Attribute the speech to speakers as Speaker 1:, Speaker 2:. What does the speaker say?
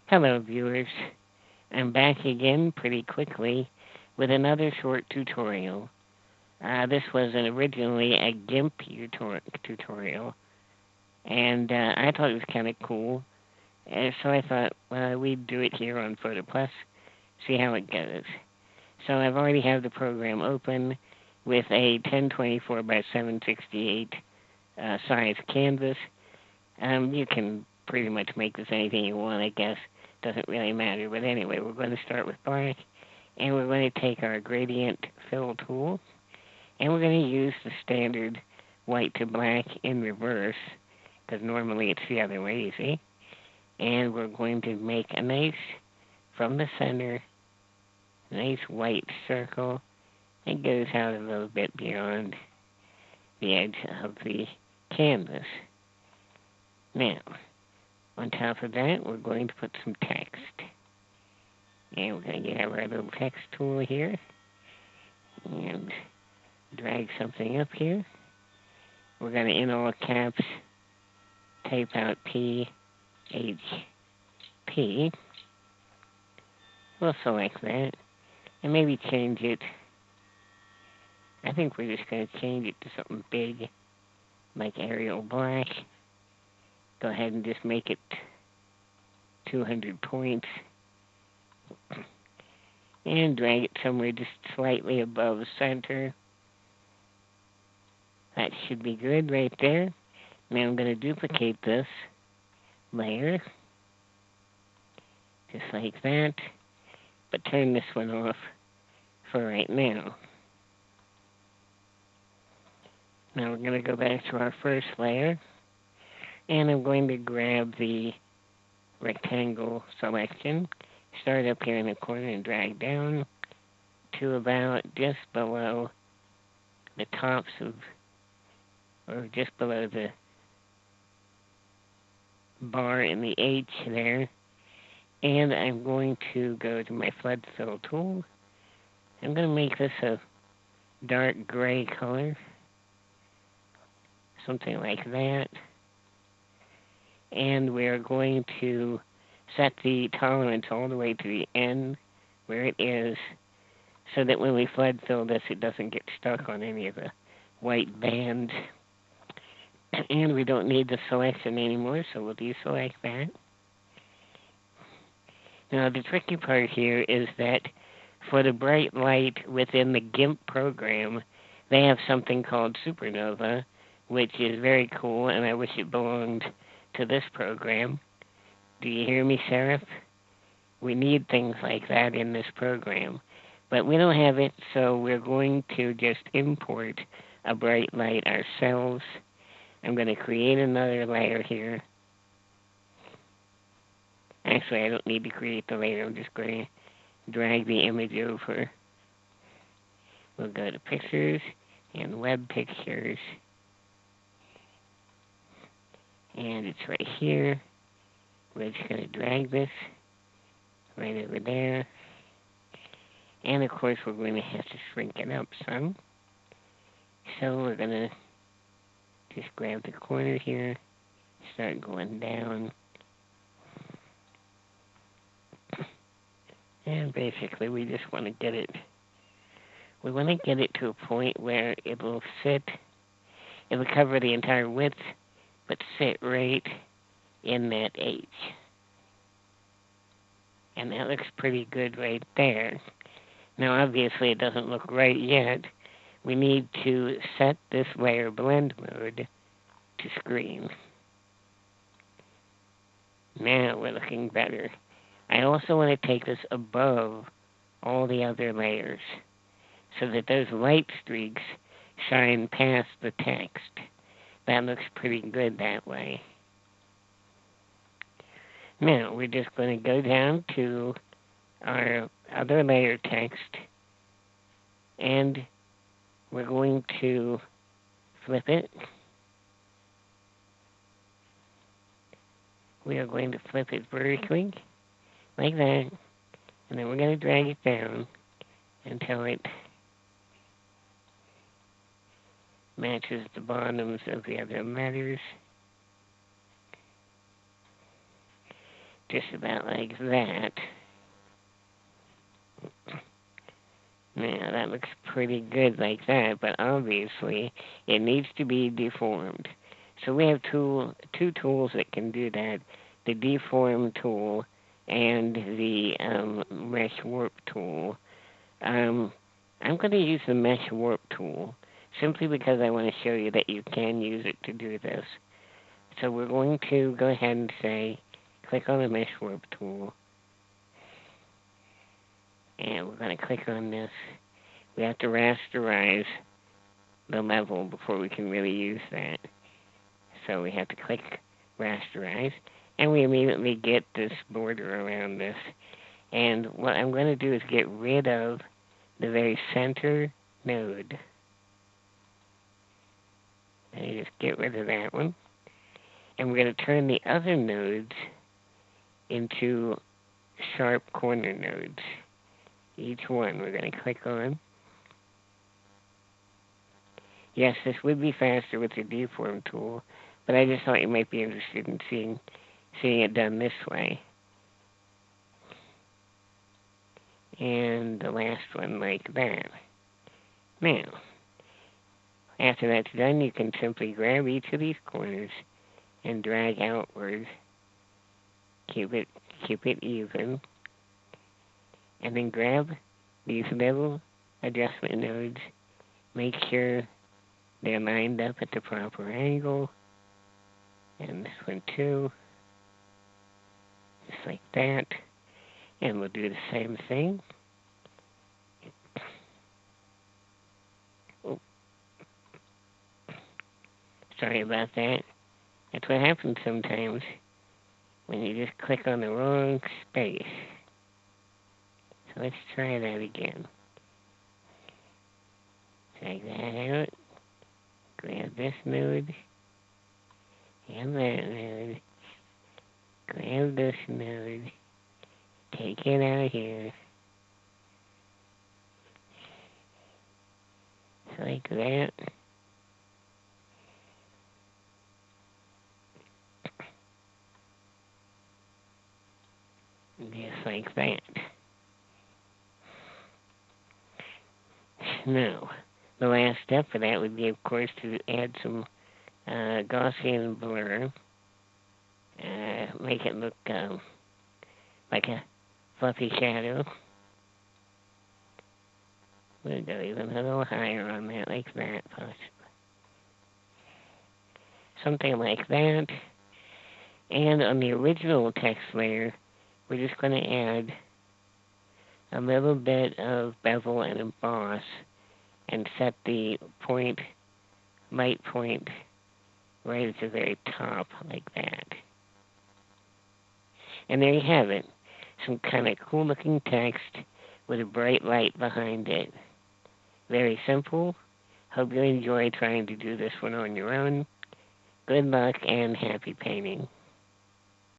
Speaker 1: Hello, viewers. I'm back again pretty quickly with another short tutorial. This was originally a Gimp tutorial, and I thought it was kind of cool. And so I thought we'd do it here on Photo Plus, see how it goes. So I've already have the program open with a 1024 by 768 size canvas. You can pretty much make this anything you want, I guess. Doesn't really matter. But anyway, we're going to start with black, and we're going to take our gradient fill tool, and we're going to use the standard white to black in reverse, because normally it's the other way, you see. And we're going to make a nice, from the center, nice white circle. It goes out a little bit beyond the edge of the canvas. Now, on top of that, we're going to put some text. And we're going to get our little text tool here and drag something up here. We're going to, in all caps, type out PHP. We'll select that and maybe change it. I think we're just going to change it to something big, like Arial Black. Go ahead and just make it 200 points. And drag it somewhere just slightly above the center. That should be good right there. Now I'm going to duplicate this layer, just like that, but turn this one off for right now. Now we're going to go back to our first layer, and I'm going to grab the rectangle selection, start up here in the corner and drag down to about just below the tops of, or just below the bar in the H there. And I'm going to go to my flood fill tool. I'm going to make this a dark gray color, something like that. And we're going to set the tolerance all the way to the end where it is, so that when we flood fill this, it doesn't get stuck on any of the white bands. And we don't need the selection anymore, so we'll deselect that. Now, the tricky part here is that for the bright light within the Gimp program, they have something called Supernova, which is very cool, and I wish it belonged to this program. Do you hear me, Seraph? We need things like that in this program. But we don't have it, so we're going to just import a bright light ourselves. I'm going to create another layer here. Actually, I don't need to create the layer. I'm just going to drag the image over. We'll go to Pictures and Web Pictures. And it's right here. We're just going to drag this right over there. And of course, we're going to have to shrink it up some. So we're going to just grab the corner here, start going down. And basically, we just want to get it. We want to get it to a point where it will sit. It will cover the entire width, but sit right in that H. And that looks pretty good right there. Now, obviously, it doesn't look right yet. We need to set this layer blend mode to screen. Now we're looking better. I also want to take this above all the other layers so that those light streaks shine past the text. That looks pretty good that way. Now we're just going to go down to our other layer text, and we're going to flip it. We are going to flip it vertically, like that, and then we're going to drag it down until it matches the bottoms of the other letters. just about like that. Now, that looks pretty good like that, but obviously it needs to be deformed. So we have two tools that can do that, the deform tool and the mesh warp tool. I'm going to use the mesh warp tool simply because I want to show you that you can use it to do this. So we're going to go ahead and say, click on the mesh warp tool. And we're going to click on this. We have to rasterize the level before we can really use that. So we have to click rasterize, and we immediately get this border around this. And what I'm going to do is get rid of the very center node. And you just get rid of that one. And we're going to turn the other nodes into sharp corner nodes. Each one we're going to click on. Yes, this would be faster with the deform tool, but I just thought you might be interested in seeing it done this way. And the last one like that. Now, after that's done, you can simply grab each of these corners and drag outward. Keep it even. And then grab these little adjustment nodes. Make sure they're lined up at the proper angle. And this one too. Just like that. And we'll do the same thing. Oh. Sorry about that. That's what happens sometimes when you just click on the wrong space. So let's try that again. Drag that out. Grab this node. And that node. Grab this node. Take it out of here. Just like that. Just like that. Now, the last step for that would be, of course, to add some Gaussian blur. Make it look like a fluffy shadow. We'll go even a little higher on that, like that, possibly. Something like that. And on the original text layer, we're just going to add a little bit of bevel and emboss and set the light point right at the very top, like that. And there you have it. Some kind of cool looking text with a bright light behind it. Very simple. Hope you enjoy trying to do this one on your own. Good luck and happy painting.